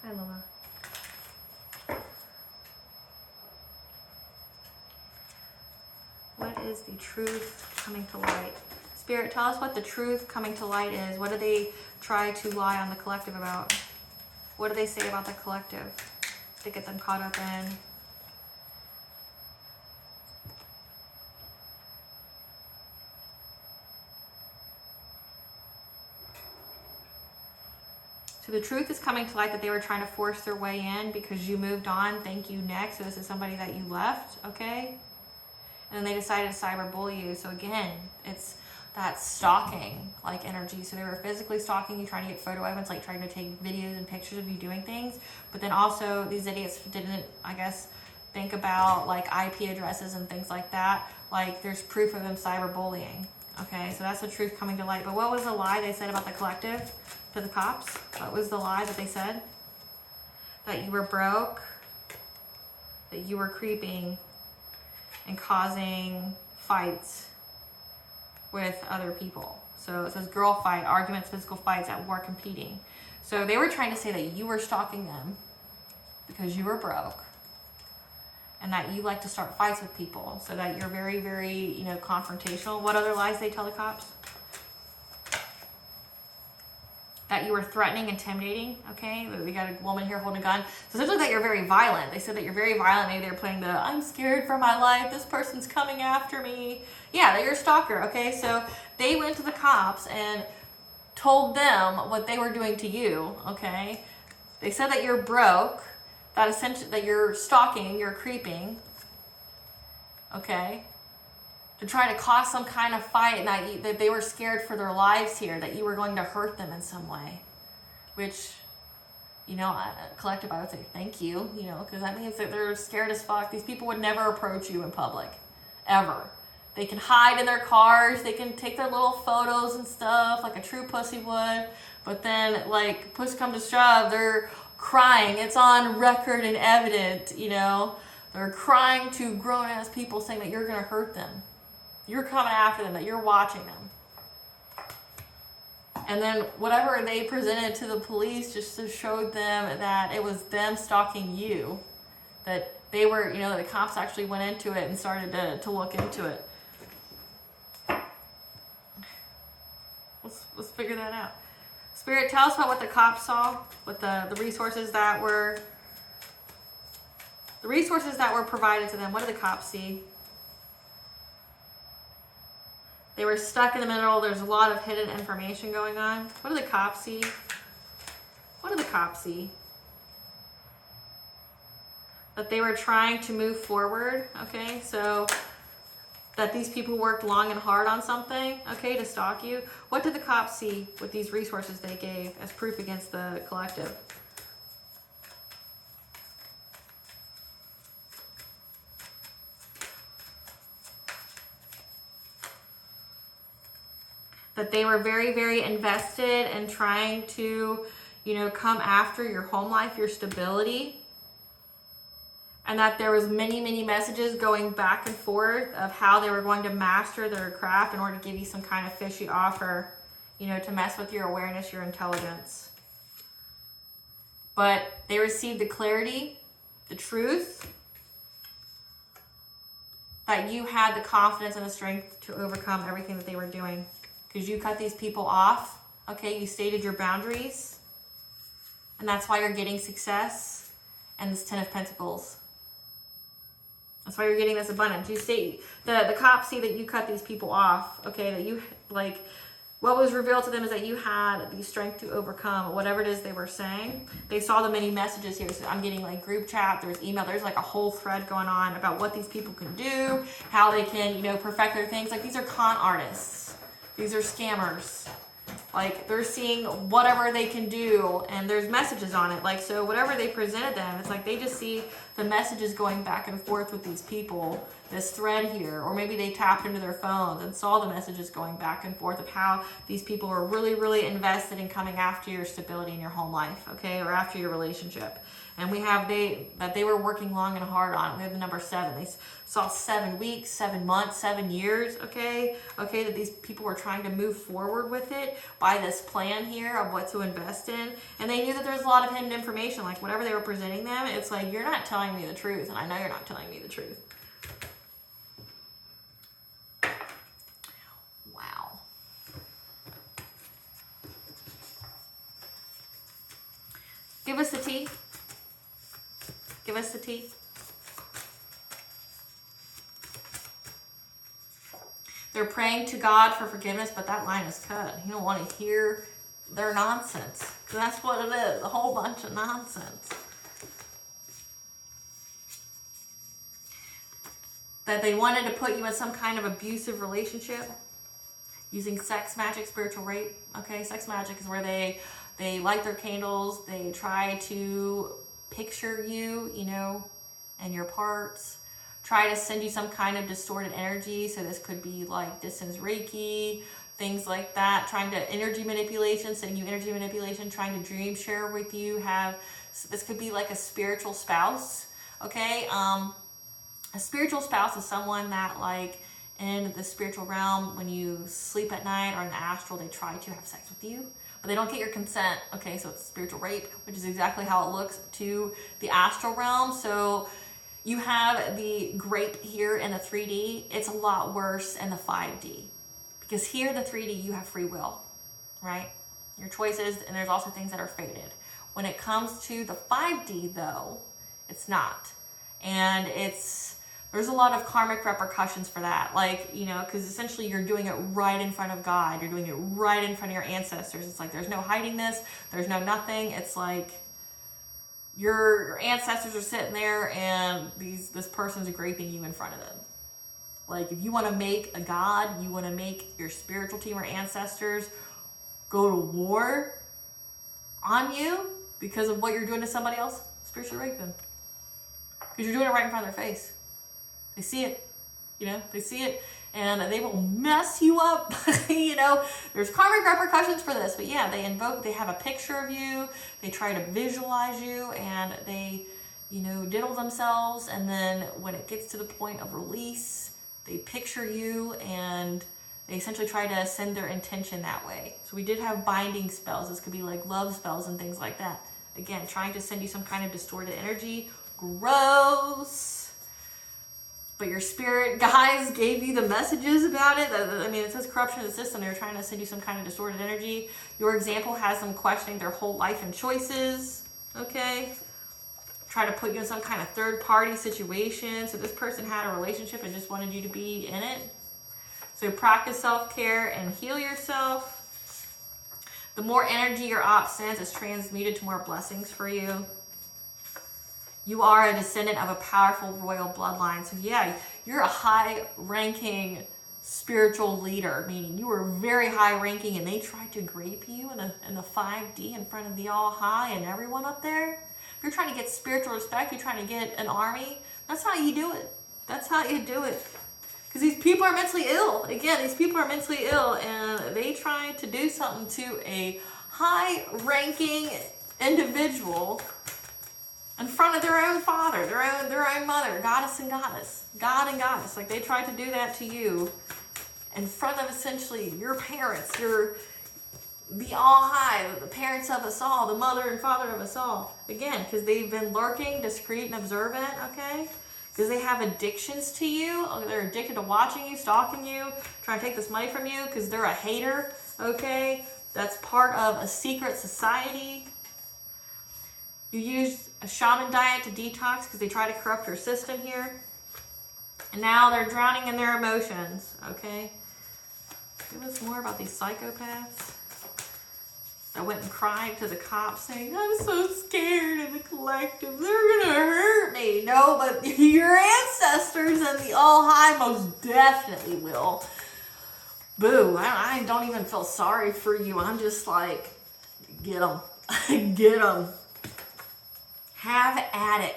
Hi, Lola. What is the truth coming to light? Spirit, tell us what the truth coming to light is. What do they try to lie on the collective about? What do they say about the collective to get them caught up in? So the truth is coming to light that they were trying to force their way in because you moved on. Thank you, next. So this is somebody that you left, okay? And then they decided to cyberbully you. So again, it's that stalking like energy. So they were physically stalking you, trying to get photo evidence, like trying to take videos and pictures of you doing things. But then also these idiots didn't, I guess, think about like IP addresses and things like that. Like there's proof of them cyberbullying. Okay, so that's the truth coming to light. But what was the lie they said about the collective to the cops? What was the lie that they said? That you were broke, that you were creeping and causing fights with other people. So it says girl fight, arguments, physical fights, at war, competing. So they were trying to say that you were stalking them because you were broke and that you like to start fights with people, so that you're very, very, you know, confrontational. What other lies they tell the cops? That you were threatening, intimidating, okay? We got a woman here holding a gun. So essentially that you're very violent. They said that you're very violent. Maybe they're playing the, I'm scared for my life, this person's coming after me. Yeah, that you're a stalker, okay? So they went to the cops and told them what they were doing to you, okay? They said that you're broke, that essentially that you're stalking, you're creeping, okay? To try to cause some kind of fight, and that they were scared for their lives here, that you were going to hurt them in some way. Which, you know, collective, I would say thank you, you know, because that means that they're scared as fuck. These people would never approach you in public, ever. They can hide in their cars, they can take their little photos and stuff like a true pussy would, but then, like, push come to shove, they're crying. It's on record and evident, you know. They're crying to grown-ass people saying that you're going to hurt them. You're coming after them, that you're watching them. And then whatever they presented to the police just showed them that it was them stalking you. That they were, you know, the cops actually went into it and started to look into it. Let's figure that out. Spirit, tell us about what the cops saw, what the resources that were provided to them. What did the cops see? They were stuck in the middle. There's a lot of hidden information going on. What do the cops see? What do the cops see? That they were trying to move forward, okay? So that these people worked long and hard on something, okay, to stalk you. What did the cops see with these resources they gave as proof against the collective? That they were very, very invested in trying to, you know, come after your home life, your stability. And that there was many, many messages going back and forth of how they were going to master their craft in order to give you some kind of fishy offer, you know, to mess with your awareness, your intelligence. But they received the clarity, the truth, that you had the confidence and the strength to overcome everything that they were doing. Because you cut these people off, okay? You stated your boundaries. And that's why you're getting success and this 10 of Pentacles. That's why you're getting this abundance. You see, the cops see that you cut these people off, okay? That Like, what was revealed to them is that you had the strength to overcome whatever it is they were saying. They saw the many messages here. So I'm getting like group chat, there's email, there's like a whole thread going on about what these people can do, how they can, you know, perfect their things. Like, these are con artists. These are scammers. Like, they're seeing whatever they can do, and there's messages on it. Like, so whatever they presented them, it's like they just see the messages going back and forth with these people, this thread here. Or maybe they tapped into their phones and saw the messages going back and forth of how these people are really, really invested in coming after your stability in your home life, okay, or after your relationship. And we have that they were working long and hard on it. We have the number 7. They saw 7 weeks, 7 months, 7 years, okay, that these people were trying to move forward with it by this plan here of what to invest in. And they knew that there's a lot of hidden information, like whatever they were presenting them, it's like, you're not telling me the truth, and I know you're not telling me the truth. Wow. Give us the tea. Give us the tea. They're praying to God for forgiveness, but that line is cut. You don't want to hear their nonsense. That's what it is, a whole bunch of nonsense. That they wanted to put you in some kind of abusive relationship using sex, magic, spiritual rape. Okay, sex magic is where they light their candles, they try to picture you, you know, and your parts, try to send you some kind of distorted energy. So this could be like distance Reiki, things like that, trying to energy manipulation, sending you energy manipulation, trying to dream share with you, this could be like a spiritual spouse, okay? A spiritual spouse is someone that, like, in the spiritual realm, when you sleep at night or in the astral, they try to have sex with you, but they don't get your consent, okay? So it's spiritual rape, which is exactly how it looks to the astral realm. So you have the grape here in the 3D. It's a lot worse in the 5D, because here, the 3D, you have free will, right? Your choices, and there's also things that are fated. When it comes to the 5D, though, it's not. And there's a lot of karmic repercussions for that. Like, you know, because essentially you're doing it right in front of God. You're doing it right in front of your ancestors. It's like, there's no hiding this. There's no nothing. It's like your ancestors are sitting there and this person's graping you in front of them. Like, if you want to make a God, you want to make your spiritual team or ancestors go to war on you because of what you're doing to somebody else, spiritually rape them. Because you're doing it right in front of their face. They see it, you know, they see it, and they will mess you up. You know, there's karmic repercussions for this, but yeah, they have a picture of you, they try to visualize you, and they, you know, diddle themselves, and then when it gets to the point of release, they picture you, and they essentially try to send their intention that way. So we did have binding spells. This could be like love spells and things like that. Again, trying to send you some kind of distorted energy. Gross. But your spirit guys gave you the messages about it. I mean, it says corruption of the system. They're trying to send you some kind of distorted energy. Your example has them questioning their whole life and choices, okay? Try to put you in some kind of third-party situation. So this person had a relationship and just wanted you to be in it. So practice self-care and heal yourself. The more energy your op sends is transmuted to more blessings for you. You are a descendant of a powerful royal bloodline. So yeah, you're a high-ranking spiritual leader, meaning you were very high-ranking and they tried to grape you in the 5D in front of the all-high and everyone up there. If you're trying to get spiritual respect, you're trying to get an army, that's how you do it. That's how you do it. Because these people are mentally ill. Again, these people are mentally ill, and they try to do something to a high-ranking individual in front of their own father, their own mother, goddess and goddess, God and goddess. Like, they tried to do that to you in front of essentially your parents, the all-high, the parents of us all, the mother and father of us all. Again, because they've been lurking, discreet, and observant, okay? Because they have addictions to you. They're addicted to watching you, stalking you, trying to take this money from you because they're a hater, okay? That's part of a secret society. You used a shaman diet to detox because they try to corrupt your system here. And now they're drowning in their emotions, okay? Give us more about these psychopaths. I went and cried to the cops saying, I'm so scared of the collective. They're gonna hurt me. No, but your ancestors and the All High most definitely will. Boo, I don't even feel sorry for you. I'm just like, get them. Get them. Have at it.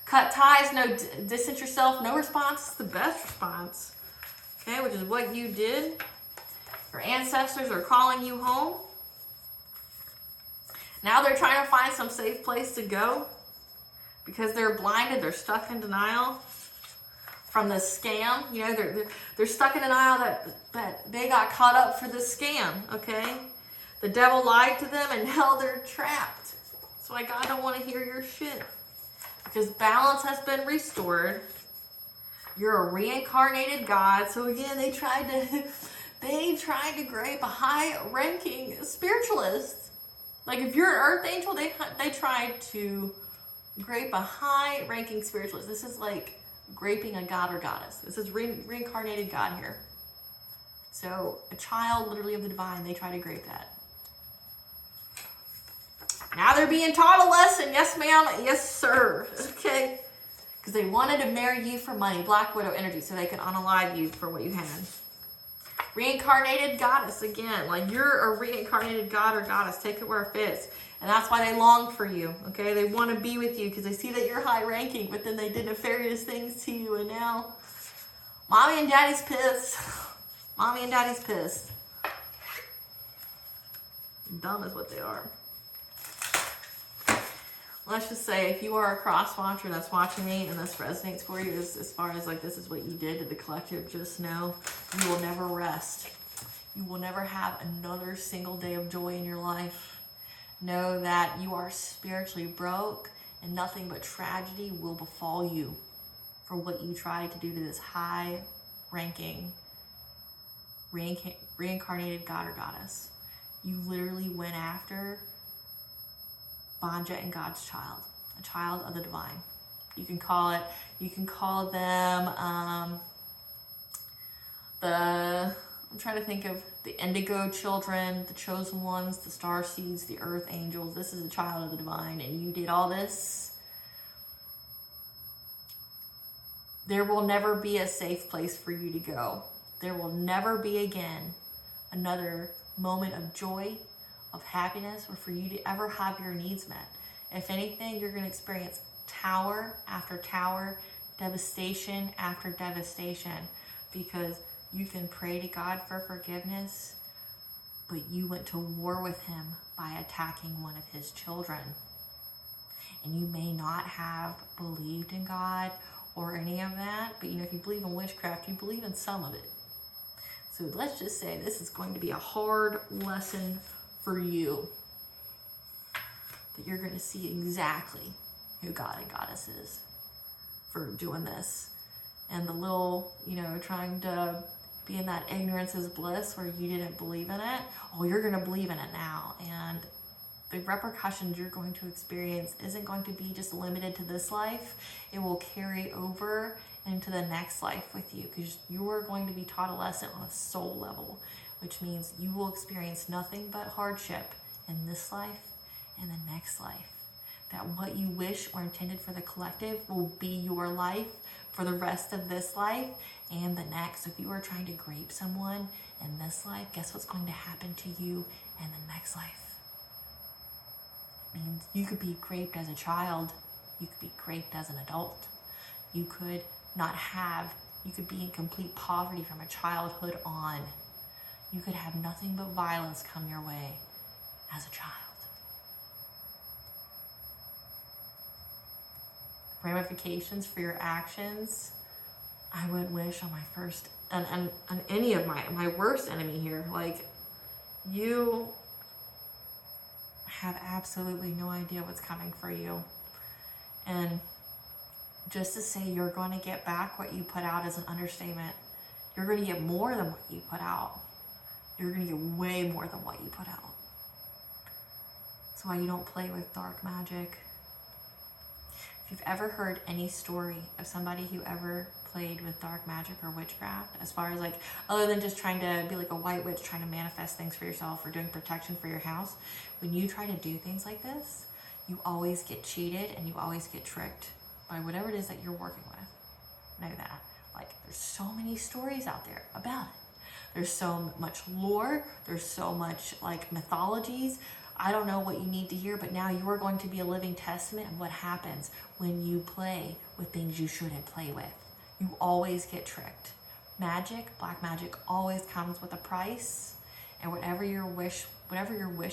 Cut ties, no, distance yourself, no response is the best response. Okay, which is what you did. Your ancestors are calling you home. Now they're trying to find some safe place to go because they're blinded, they're stuck in denial from the scam. You know, they're stuck in denial that they got caught up for the scam, okay? The devil lied to them and now they're trapped. That's why God don't want to hear your shit. Because balance has been restored. You're a reincarnated God. So again, they tried to grape a high-ranking spiritualist. Like if you're an earth angel, they tried to grape a high-ranking spiritualist. This is like graping a god or goddess. This is reincarnated God here. So a child literally of the divine, they try to grape that. Now they're being taught a lesson. Yes, ma'am. Yes, sir. Okay. Because they wanted to marry you for money. Black Widow energy. So they could unalive you for what you had. Reincarnated goddess. Again. Like you're a reincarnated god or goddess. Take it where it fits. And that's why they long for you. Okay. They want to be with you because they see that you're high ranking. But then they did nefarious things to you. And now mommy and daddy's pissed. Mommy and daddy's pissed. Dumb is what they are. Let's just say if you are a cross watcher that's watching me and this resonates for you as far as like this is what you did to the collective, just know you will never rest. You will never have another single day of joy in your life. Know that you are spiritually broke and nothing but tragedy will befall you for what you tried to do to this high-ranking reincarnated god or goddess. You literally went after Banja and God's child, a child of the divine. You can call them I'm trying to think of the indigo children, the chosen ones, the star seeds, the earth angels. This is a child of the divine and you did all this. There will never be a safe place for you to go. There will never be again another moment of joy, of happiness, or for you to ever have your needs met. If anything, you're going to experience tower after tower, devastation after devastation, because you can pray to God for forgiveness, but you went to war with him by attacking one of his children. And you may not have believed in God or any of that, but you know, if you believe in witchcraft, you believe in some of it. So let's just say this is going to be a hard lesson for you, that you're going to see exactly who God and Goddess is for doing this. And the little, you know, trying to be in that ignorance is bliss where you didn't believe in it. Oh, you're going to believe in it now. And the repercussions you're going to experience isn't going to be just limited to this life. It will carry over into the next life with you, because you are going to be taught a lesson on a soul level, which means you will experience nothing but hardship in this life and the next life. That what you wish or intended for the collective will be your life for the rest of this life and the next. So if you are trying to grape someone in this life, guess what's going to happen to you in the next life? It means you could be graped as a child. You could be graped as an adult. You could be in complete poverty from a childhood on. You could have nothing but violence come your way as a child. Ramifications for your actions, I would wish on my first, and any of my worst enemy here, like, you have absolutely no idea what's coming for you. And just to say you're going to get back what you put out is an understatement. You're going to get more than what you put out. You're going to get way more than what you put out. That's why you don't play with dark magic. If you've ever heard any story of somebody who ever played with dark magic or witchcraft, as far as like, other than just trying to be like a white witch trying to manifest things for yourself or doing protection for your house, when you try to do things like this, you always get cheated and you always get tricked by whatever it is that you're working with. Know that. Like, there's so many stories out there about it. There's so much lore. There's so much like mythologies. I don't know what you need to hear, but now you're going to be a living testament of what happens when you play with things you shouldn't play with. You always get tricked. Magic, black magic, always comes with a price, and whatever your wish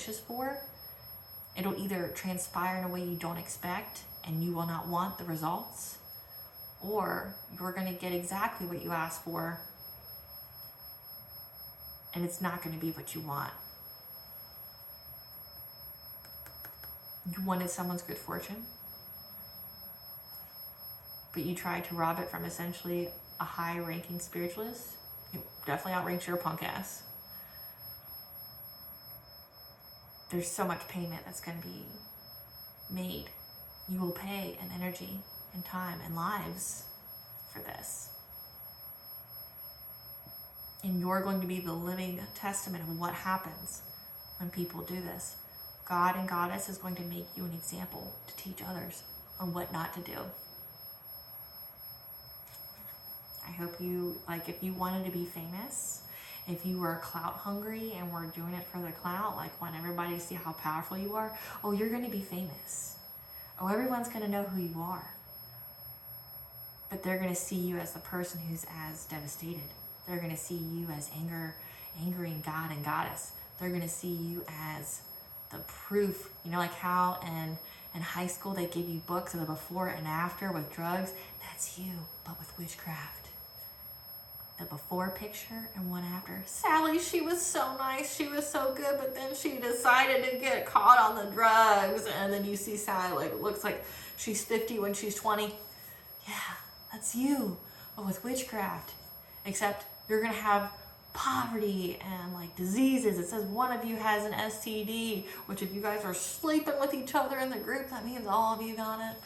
is for, it'll either transpire in a way you don't expect and you will not want the results, or you're going to get exactly what you asked for and it's not going to be what you want. You wanted someone's good fortune, but you tried to rob it from essentially a high-ranking spiritualist. You definitely outranked your punk ass. There's so much payment that's going to be made. You will pay in energy and time and lives for this. And you're going to be the living testament of what happens when people do this. God and Goddess is going to make you an example to teach others on what not to do. I hope you, like, if you wanted to be famous, if you were clout hungry and were doing it for the clout, like want everybody to see how powerful you are, oh, you're going to be famous. Oh, everyone's going to know who you are. But they're going to see you as the person who's as devastated. They're going to see you as angering God and Goddess. They're going to see you as the proof. You know, like how in high school they give you books of the before and after with drugs. That's you, but with witchcraft. The before picture and one after. Sally, she was so nice. She was so good, but then she decided to get caught on the drugs. And then you see Sally, like, it looks like she's 50 when she's 20. Yeah, that's you, but with witchcraft. Except you're going to have poverty and like diseases. It says one of you has an STD, which if you guys are sleeping with each other in the group, that means all of you got it.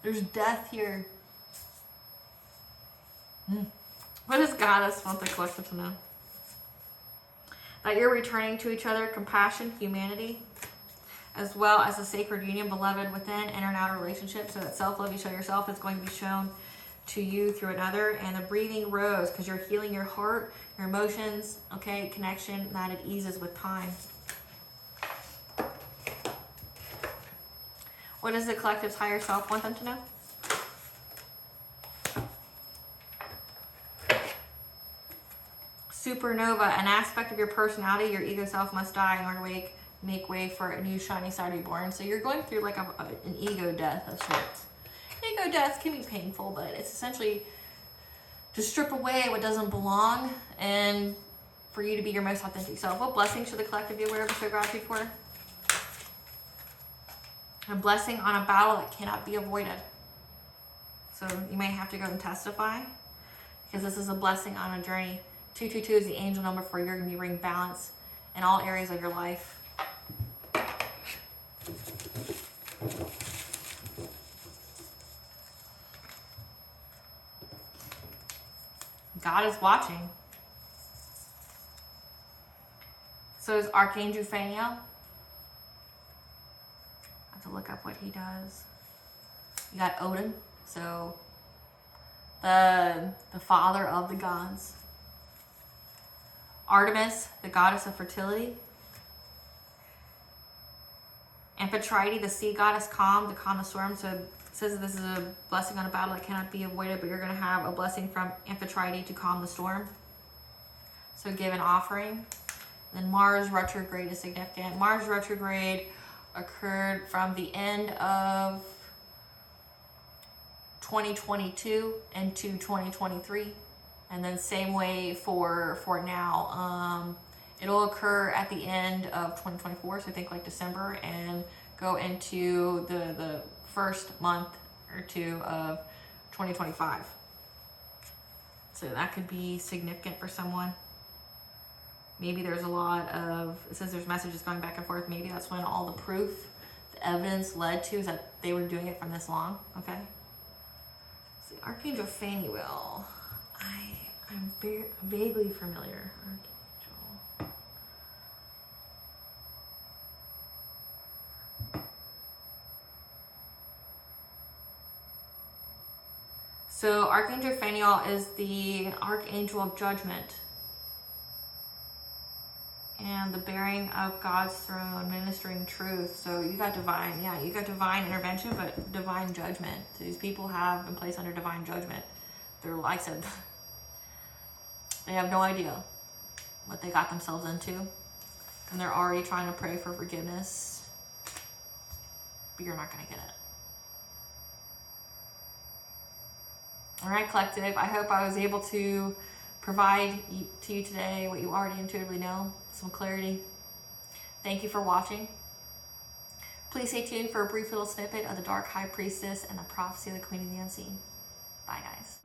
There's death here. What does Goddess want the collective to know? That you're returning to each other compassion, humanity, as well as a sacred union, beloved, within inner and outer relationships, so that self-love you show yourself is going to be shown to you through another. And the breathing rose, because you're healing your heart, your emotions, okay, connection, that it eases with time. What does the collective's higher self want them to know? Supernova, an aspect of your personality, your ego self must die in order to make way for a new shiny side to be born. So you're going through like an ego death of sorts. Ego death can be painful, but it's essentially to strip away what doesn't belong and for you to be your most authentic self. What blessing should the collective be aware of and show gratitude for? A blessing on a battle that cannot be avoided. So you may have to go and testify, because this is a blessing on a journey. 222 is the angel number for you're going to bring balance in all areas of your life. God is watching. So is Archangel Phaneal. I have to look up what he does. You got Odin, so the father of the gods. Artemis, the goddess of fertility. Amphitrite, the sea goddess, calm, to calm the storm. So it says that this is a blessing on a battle that cannot be avoided, but you're going to have a blessing from Amphitrite to calm the storm. So give an offering. Then Mars retrograde is significant. Mars retrograde occurred from the end of 2022 into 2023. And then same way for now. It'll occur at the end of 2024, so I think like December, and go into the first month or two of 2025. So that could be significant for someone. Maybe there's a lot of, it says there's messages going back and forth. Maybe that's when all the proof, the evidence led to is that they were doing it from this long, okay? So see, Archangel Phanuel. I'm very vaguely familiar. Archangel. So Archangel Phanuel is the Archangel of Judgment and the bearing of God's throne, ministering truth. So you got divine, yeah, you got divine intervention, but divine judgment. These people have been placed under divine judgment. They're, like I said, they have no idea what they got themselves into. And they're already trying to pray for forgiveness. But you're not going to get it. All right, collective. I hope I was able to provide to you today what you already intuitively know, some clarity. Thank you for watching. Please stay tuned for a brief little snippet of the Dark High Priestess and the Prophecy of the Queen of the Unseen. Bye, guys.